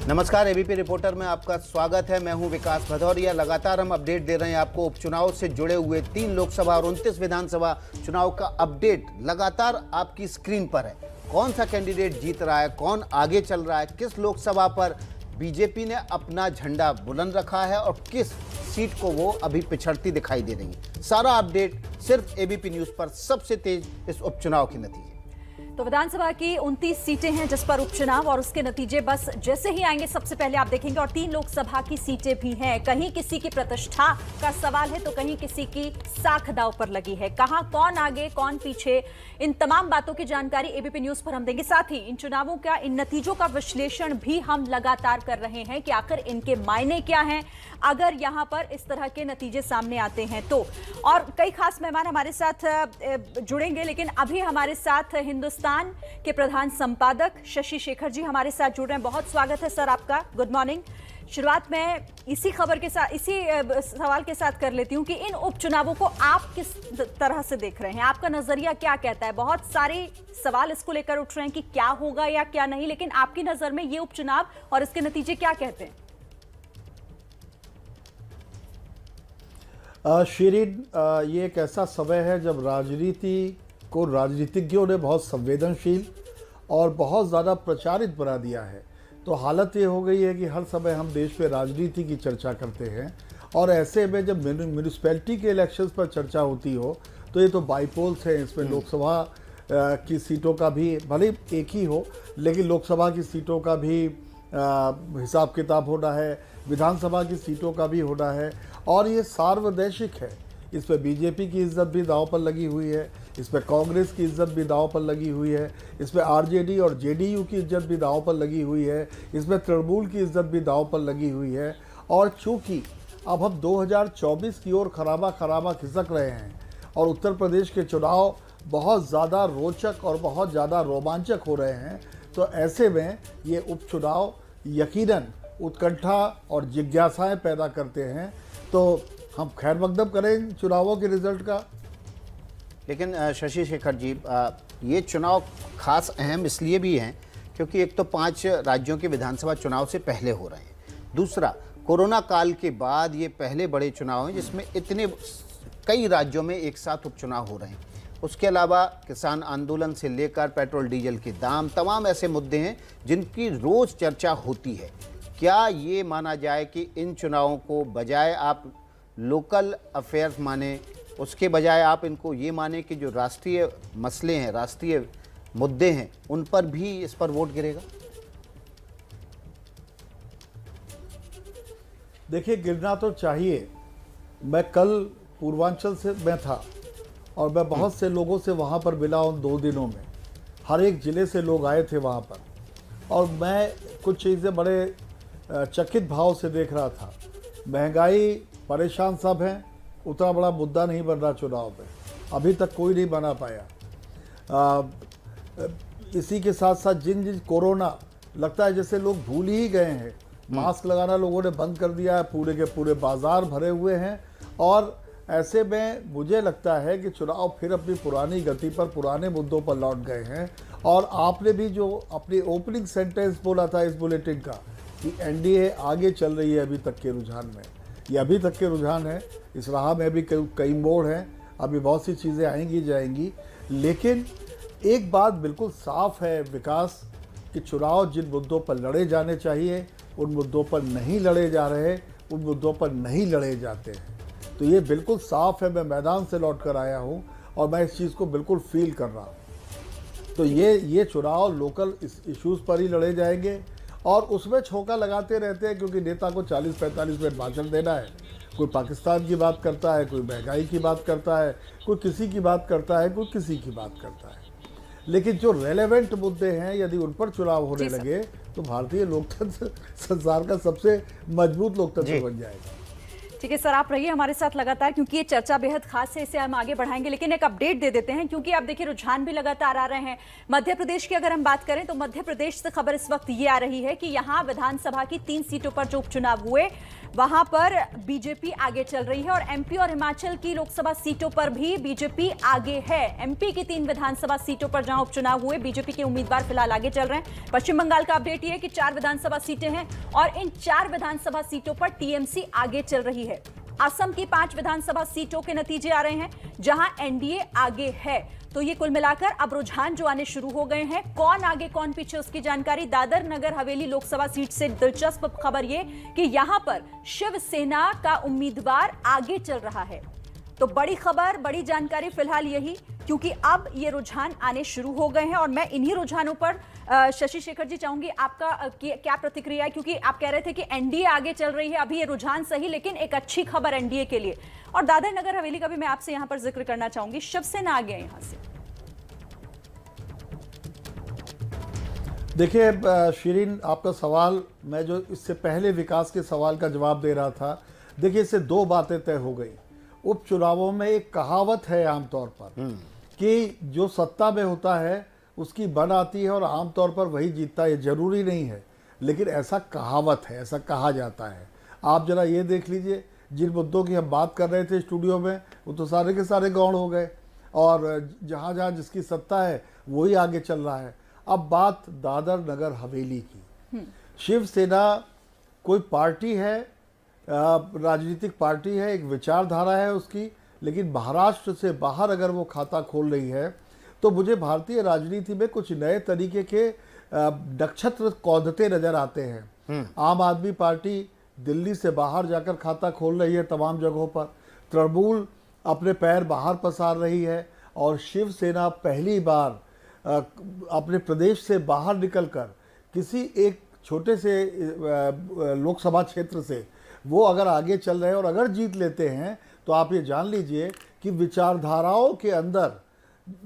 नमस्कार, ABP reporter में आपका स्वागत है। मैं हूं विकास भदौरिया। लगातार हम अपडेट दे रहे हैं आपको उपचुनाव से जुड़े हुए 3 लोकसभा और 29 विधानसभा चुनाव का अपडेट लगातार आपकी स्क्रीन पर है। कौन सा कैंडिडेट जीत रहा है, कौन आगे चल रहा है, किस लोकसभा पर बीजेपी ने अपना झंडा बुलंद रखा है और किस सीट को वो अभी पिछड़ती दिखाई दे रही है। सारा अपडेट सिर्फ एबीपी न्यूज पर। सबसे तेज इस उपचुनाव के नतीजे। तो विधानसभा की 29 सीटें हैं जिस पर उपचुनाव और उसके नतीजे बस जैसे ही आएंगे सबसे पहले आप देखेंगे। और 3 लोकसभा की सीटें भी हैं। कहीं किसी की प्रतिष्ठा का सवाल है तो कहीं किसी की साख दांव पर लगी है। कहां कौन आगे कौन पीछे, इन तमाम बातों की जानकारी एबीपी न्यूज पर हम देंगे। साथ ही इन चुनावों का, इन नतीजों का विश्लेषण भी हम लगातार कर रहे हैं कि आखिर इनके मायने क्या हैं अगर यहां पर इस तरह के नतीजे सामने आते हैं तो। और कई खास मेहमान हमारे साथ जुड़ेंगे, लेकिन अभी हमारे साथ हिंदुस्तान के प्रधान संपादक शशि शेखर जी हमारे साथ जुड़ रहे हैं। बहुत स्वागत है सर आपका, गुड मॉर्निंग। शुरुआत में इसी खबर के साथ, इसी सवाल के साथ कर लेती हूं कि इन उपचुनावों को आप किस तरह से देख रहे हैं, आपका नजरिया क्या कहता है। बहुत सारे सवाल इसको लेकर उठ रहे हैं कि क्या होगा या क्या नहीं, लेकिन आपकी नजर में ये उपचुनाव और इसके नतीजे क्या कहते हैं। शिरीन, ये एक ऐसा समय है जब राजनीति को राजनीतिज्ञों ने बहुत संवेदनशील और बहुत ज़्यादा प्रचारित बना दिया है। तो हालत ये हो गई है कि हर समय हम देश में राजनीति की चर्चा करते हैं और ऐसे में जब म्यूनिसिपैलिटी के इलेक्शंस पर चर्चा होती हो तो ये तो बाईपोल्स हैं। इसमें लोकसभा की सीटों का भी भले एक ही हो, लेकिन लोकसभा की सीटों का भी हिसाब किताब होना है, विधानसभा की सीटों का भी होना है और ये सार्वदेशिक है। इस पर बीजेपी की इज्जत भी दांव पर लगी हुई है, इस पर कांग्रेस की इज्जत भी दांव पर लगी हुई है, इस पर आरजेडी और जेडीयू की इज्जत भी दांव पर लगी हुई है, इसमें तृणमूल की इज्जत भी दांव पर लगी हुई है। और चूंकि अब हम 2024 की ओर खराबा खिसक रहे हैं और उत्तर प्रदेश के चुनाव बहुत ज़्यादा रोचक और बहुत ज़्यादा रोमांचक हो रहे हैं, तो ऐसे में ये उपचुनाव यकीनन उत्कंठा और जिज्ञासाएं पैदा करते हैं। तो हम खैर मकदम करें चुनावों के रिजल्ट का। लेकिन शशि शेखर जी, ये चुनाव खास अहम इसलिए भी हैं क्योंकि एक तो 5 राज्यों के विधानसभा चुनाव से पहले हो रहे हैं, दूसरा कोरोना काल के बाद ये पहले बड़े चुनाव हैं जिसमें इतने कई राज्यों में एक साथ उपचुनाव हो रहे हैं। उसके अलावा किसान आंदोलन से लेकर पेट्रोल डीजल के दाम, तमाम ऐसे मुद्दे हैं जिनकी रोज़ चर्चा होती है। क्या ये माना जाए कि इन चुनावों को बजाय आप लोकल अफेयर्स माने, उसके बजाय आप इनको ये माने कि जो राष्ट्रीय मसले हैं, राष्ट्रीय मुद्दे हैं, उन पर भी इस पर वोट गिरेगा? देखिए, गिरना तो चाहिए। मैं कल पूर्वांचल से मैं था और मैं बहुत से लोगों से वहाँ पर मिला उन 2 दिनों में। हर एक ज़िले से लोग आए थे वहाँ पर और मैं कुछ चीज़ें बड़े चकित भाव से देख रहा था। महंगाई, परेशान सब हैं, उतना बड़ा मुद्दा नहीं बन रहा चुनाव में, अभी तक कोई नहीं बना पाया। इसी के साथ साथ जिन कोरोना, लगता है जैसे लोग भूल ही गए हैं। मास्क लगाना लोगों ने बंद कर दिया है, पूरे के पूरे बाजार भरे हुए हैं और ऐसे में मुझे लगता है कि चुनाव फिर अपनी पुरानी गति पर, पुराने मुद्दों पर लौट गए हैं। और आपने भी जो अपनी ओपनिंग सेंटेंस बोला था इस बुलेटिन का कि एनडीए आगे चल रही है अभी तक के रुझान में, ये अभी तक के रुझान है। इस राह में भी कई मोड़ हैं, अभी बहुत सी चीज़ें आएंगी जाएंगी, लेकिन एक बात बिल्कुल साफ है विकास, कि चुनाव जिन मुद्दों पर लड़े जाने चाहिए उन मुद्दों पर नहीं लड़े जा रहे, उन मुद्दों पर नहीं लड़े जाते हैं। तो ये बिल्कुल साफ है। मैं मैदान से लौट कर आया हूँ और मैं इस चीज़ को बिल्कुल फील कर रहा हूँ। तो ये चुनाव लोकल इश्यूज़ पर ही लड़े जाएंगे और उसमें छोका लगाते रहते हैं क्योंकि नेता को 40-45 मिनट भाषण देना है। कोई पाकिस्तान की बात करता है, कोई महंगाई की बात करता है, कोई किसी की बात करता है, कोई किसी की बात करता है। लेकिन जो रेलेवेंट मुद्दे हैं, यदि उन पर चुनाव होने लगे तो भारतीय लोकतंत्र संसार का सबसे मजबूत लोकतंत्र बन जाएगा। ठीक है सर, आप रहिए हमारे साथ लगातार, क्योंकि ये चर्चा बेहद खास है, इसे हम आगे बढ़ाएंगे। लेकिन एक अपडेट दे देते हैं, क्योंकि आप देखिए रुझान भी लगातार आ रहे हैं। मध्य प्रदेश की अगर हम बात करें तो मध्य प्रदेश से खबर इस वक्त ये आ रही है कि यहाँ विधानसभा की 3 सीटों पर जो उपचुनाव हुए वहां पर बीजेपी आगे चल रही है, और एमपी और हिमाचल की लोकसभा सीटों पर भी बीजेपी आगे है। एमपी की 3 विधानसभा सीटों पर जहां उपचुनाव हुए बीजेपी के उम्मीदवार फिलहाल आगे चल रहे हैं। पश्चिम बंगाल का अपडेट यह है कि 4 विधानसभा सीटें हैं और इन 4 विधानसभा सीटों पर टीएमसी आगे चल रही है। असम की 5 विधानसभा सीटों के नतीजे आ रहे हैं जहां एनडीए आगे है। तो ये कुल मिलाकर अब रुझान जो आने शुरू हो गए हैं, कौन आगे कौन पीछे उसकी जानकारी। दादर नगर हवेली लोकसभा सीट से दिलचस्प खबर ये कि यहां पर शिवसेना का उम्मीदवार आगे चल रहा है। तो बड़ी खबर, बड़ी जानकारी फिलहाल यही, क्योंकि अब ये रुझान आने शुरू हो गए हैं। और मैं इन्हीं रुझानों पर शशि शेखर जी चाहूंगी आपका क्या प्रतिक्रिया है, क्योंकि आप कह रहे थे कि एनडीए आगे चल रही है। अभी ये रुझान सही, लेकिन एक अच्छी खबर एनडीए के लिए। और दादर नगर हवेली का भी मैं आपसे यहां पर जिक्र करना चाहूंगी, शिवसेना आगे है यहां से। देखिए शिरीन, आपका सवाल, मैं जो इससे पहले विकास के सवाल का जवाब दे रहा था, देखिए इससे 2 बातें तय हो गई। उपचुनावों में एक कहावत है आमतौर पर कि जो सत्ता में होता है उसकी बन आती है और आमतौर पर वही जीतता है। ये जरूरी नहीं है, लेकिन ऐसा कहावत है, ऐसा कहा जाता है। आप जरा ये देख लीजिए, जिन मुद्दों की हम बात कर रहे थे स्टूडियो में, वो तो सारे के सारे गौण हो गए, और जहाँ जहाँ जिसकी सत्ता है वही आगे चल रहा है। अब बात दादर नगर हवेली की। शिवसेना कोई पार्टी है, राजनीतिक पार्टी है, एक विचारधारा है उसकी, लेकिन महाराष्ट्र से बाहर अगर वो खाता खोल रही है तो मुझे भारतीय राजनीति में कुछ नए तरीके के नक्षत्र कौंधते नजर आते हैं। आम आदमी पार्टी दिल्ली से बाहर जाकर खाता खोल रही है तमाम जगहों पर, तृणमूल अपने पैर बाहर पसार रही है, और शिवसेना पहली बार अपने प्रदेश से बाहर निकलकर किसी एक छोटे से लोकसभा क्षेत्र से वो अगर आगे चल रहे हैं और अगर जीत लेते हैं तो आप ये जान लीजिए कि विचारधाराओं के अंदर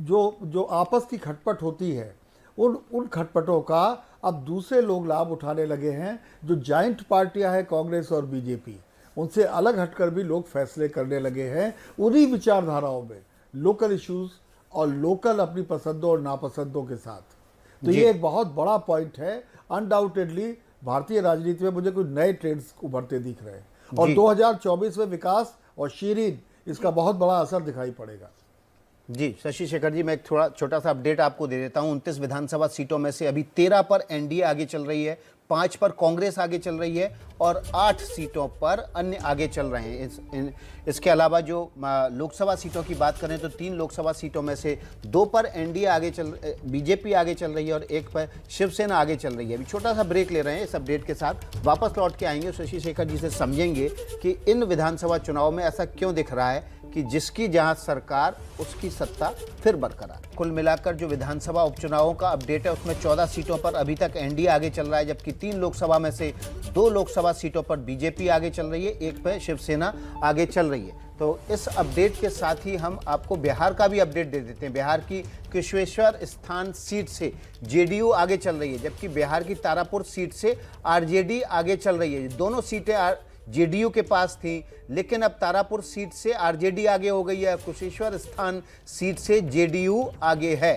जो आपस की खटपट होती है, उन खटपटों का अब दूसरे लोग लाभ उठाने लगे हैं। जो जॉइंट पार्टियां हैं कांग्रेस और बीजेपी, उनसे अलग हटकर भी लोग फैसले करने लगे हैं उन्हीं विचारधाराओं में, लोकल इश्यूज और लोकल अपनी पसंदों और नापसंदों के साथ। तो ये एक बहुत बड़ा पॉइंट है। अनडाउटेडली भारतीय राजनीति में मुझे कुछ नए ट्रेंड्स उभरते दिख रहे हैं, और 2024 में विकास और शीरीन इसका बहुत बड़ा असर दिखाई पड़ेगा। जी शशि शेखर जी, मैं एक थोड़ा छोटा सा अपडेट आपको दे देता हूं। 29 विधानसभा सीटों में से अभी 13 पर एनडीए आगे चल रही है, 5 पर कांग्रेस आगे चल रही है और 8 सीटों पर अन्य आगे चल रहे हैं। इसके अलावा जो लोकसभा सीटों की बात करें तो 3 लोकसभा सीटों में से 2 पर एनडीए आगे बीजेपी आगे चल रही है और 1 पर शिवसेना आगे चल रही है। अभी छोटा सा ब्रेक ले रहे हैं, इस अपडेट के साथ वापस लौट के आएंगे। शशि शेखर जी से समझेंगे कि इन विधानसभा चुनाव में ऐसा क्यों दिख रहा है कि जिसकी जहां सरकार उसकी सत्ता फिर बरकरार। कुल मिलाकर जो विधानसभा उपचुनावों का अपडेट है उसमें 14 सीटों पर अभी तक एनडीए आगे चल रहा है, जबकि 3 लोकसभा में से 2 लोकसभा सीटों पर बीजेपी आगे चल रही है, 1 पर शिवसेना आगे चल रही है। तो इस अपडेट के साथ ही हम आपको बिहार का भी अपडेट दे देते हैं। बिहार की कुशेश्वर स्थान सीट से जेडीयू आगे चल रही है, जबकि बिहार की तारापुर सीट से आरजेडी आगे चल रही है। दोनों सीटें जेडीयू के पास थी, लेकिन अब तारापुर सीट से आरजेडी आगे हो गई है, कुशेश्वर स्थान सीट से जेडीयू आगे है।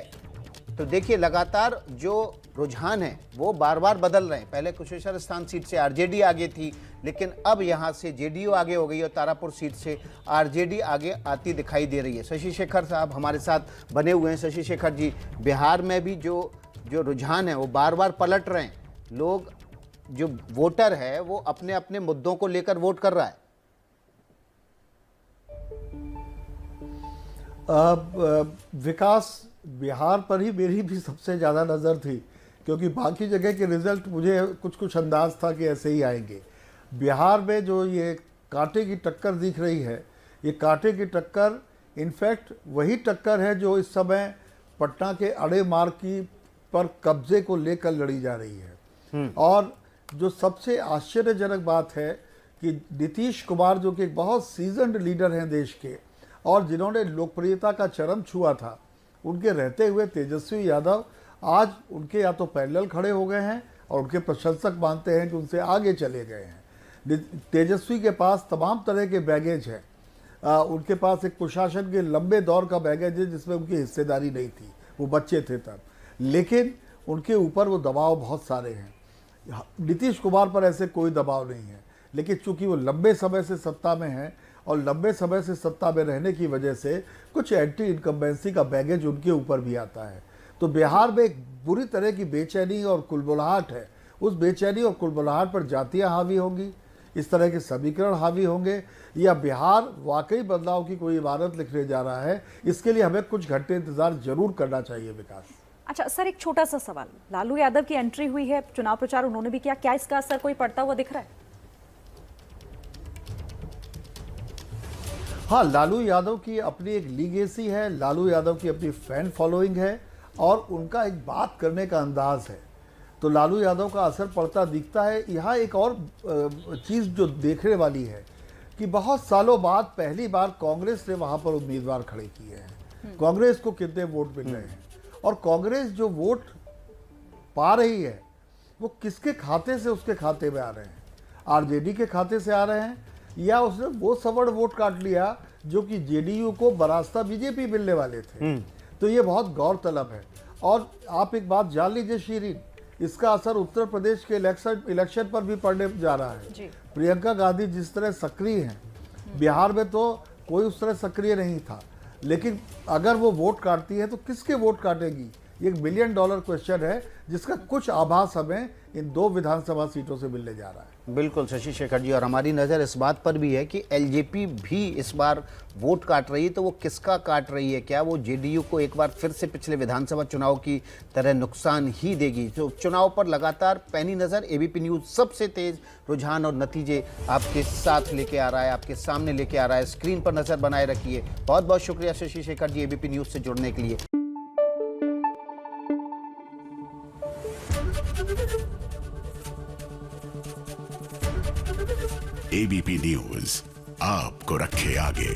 तो देखिए लगातार जो रुझान है वो बार बार बदल रहे हैं। पहले कुशेश्वर स्थान सीट से आरजेडी आगे थी, लेकिन अब यहाँ से जेडीयू आगे हो गई और तारापुर सीट से आरजेडी आगे आती दिखाई दे रही है। शशि शेखर साहब हमारे साथ बने हुए हैं। शशि शेखर जी, बिहार में भी जो रुझान है वो बार बार पलट रहे हैं। लोग, जो वोटर है वो अपने अपने मुद्दों को लेकर वोट कर रहा है। विकास, बिहार पर ही मेरी भी सबसे ज़्यादा नज़र थी, क्योंकि बाकी जगह के रिजल्ट मुझे कुछ अंदाज था कि ऐसे ही आएंगे। बिहार में जो ये कांटे की टक्कर दिख रही है, ये कांटे की टक्कर इनफैक्ट वही टक्कर है जो इस समय पटना के अड़े मार्ग की पर कब्जे को लेकर लड़ी जा रही है। और जो सबसे आश्चर्यजनक बात है कि नीतीश कुमार, जो कि एक बहुत सीजन्ड लीडर हैं देश के और जिन्होंने लोकप्रियता का चरम छुआ था, उनके रहते हुए तेजस्वी यादव आज उनके या तो पैरेलल खड़े हो गए हैं और उनके प्रशंसक मानते हैं कि उनसे आगे चले गए हैं। तेजस्वी के पास तमाम तरह के बैगेज है। उनके पास एक प्रशासन के लंबे दौर का बैगेज है जिसमें उनकी हिस्सेदारी नहीं थी, वो बच्चे थे तब, लेकिन उनके ऊपर वो दबाव बहुत सारे हैं। नीतीश कुमार पर ऐसे कोई दबाव नहीं है, लेकिन चूंकि वो लंबे समय से सत्ता में है और लंबे समय से सत्ता में रहने की वजह से कुछ एंटी इनकम्बेंसी का बैगेज उनके ऊपर भी आता है। तो बिहार में एक बुरी तरह की बेचैनी और कुलबुलाहट है। उस बेचैनी और कुलबुलाहट पर जातियां हावी होंगी, इस तरह के समीकरण हावी होंगे, या बिहार वाकई बदलाव की कोई इबारत लिखने जा रहा है, इसके लिए हमें कुछ घंटे इंतजार जरूर करना चाहिए। विकास, अच्छा सर, एक छोटा सा सवाल, लालू यादव की एंट्री हुई है, चुनाव प्रचार उन्होंने भी किया, क्या इसका असर कोई पड़ता हुआ दिख रहा है? हाँ, लालू यादव की अपनी एक लीगेसी है, लालू यादव की अपनी फैन फॉलोइंग है और उनका एक बात करने का अंदाज है, तो लालू यादव का असर पड़ता दिखता है। यहाँ एक और चीज़ जो देखने वाली है कि बहुत सालों बाद पहली बार कांग्रेस ने वहाँ पर उम्मीदवार खड़े किए हैं। कांग्रेस को कितने वोट मिल रहे हैं और कांग्रेस जो वोट पा रही है वो किसके खाते से उसके खाते में आ रहे हैं? आरजेडी के खाते से आ रहे हैं या उसने वो सवर्ण वोट काट लिया जो कि जेडीयू को बरास्ता बीजेपी मिलने वाले थे? तो ये बहुत गौरतलब है। और आप एक बात जान लीजिए शीरीन, इसका असर उत्तर प्रदेश के इलेक्शन पर भी पड़ने जा रहा है। प्रियंका गांधी जिस तरह सक्रिय हैं, बिहार में तो कोई उस तरह सक्रिय नहीं था, लेकिन अगर वो वोट काटती है तो किसके वोट काटेगी? ये $1 मिलियन क्वेश्चन है जिसका कुछ आभास हमें इन 2 विधानसभा सीटों से मिलने जा रहा है। बिल्कुल शशि शेखर जी, और हमारी नज़र इस बात पर भी है कि एलजेपी भी इस बार वोट काट रही है, तो वो किसका काट रही है? क्या वो जेडीयू को एक बार फिर से पिछले विधानसभा चुनाव की तरह नुकसान ही देगी? तो चुनाव पर लगातार पैनी नज़र एबीपी न्यूज़ सबसे तेज़ रुझान और नतीजे आपके साथ लेके आ रहा है, आपके सामने लेके आ रहा है। स्क्रीन पर नज़र बनाए रखिए। बहुत बहुत शुक्रिया शशि शेखर जी एबीपी न्यूज़ से जुड़ने के लिए। एबीपी न्यूज आपको रखे आगे।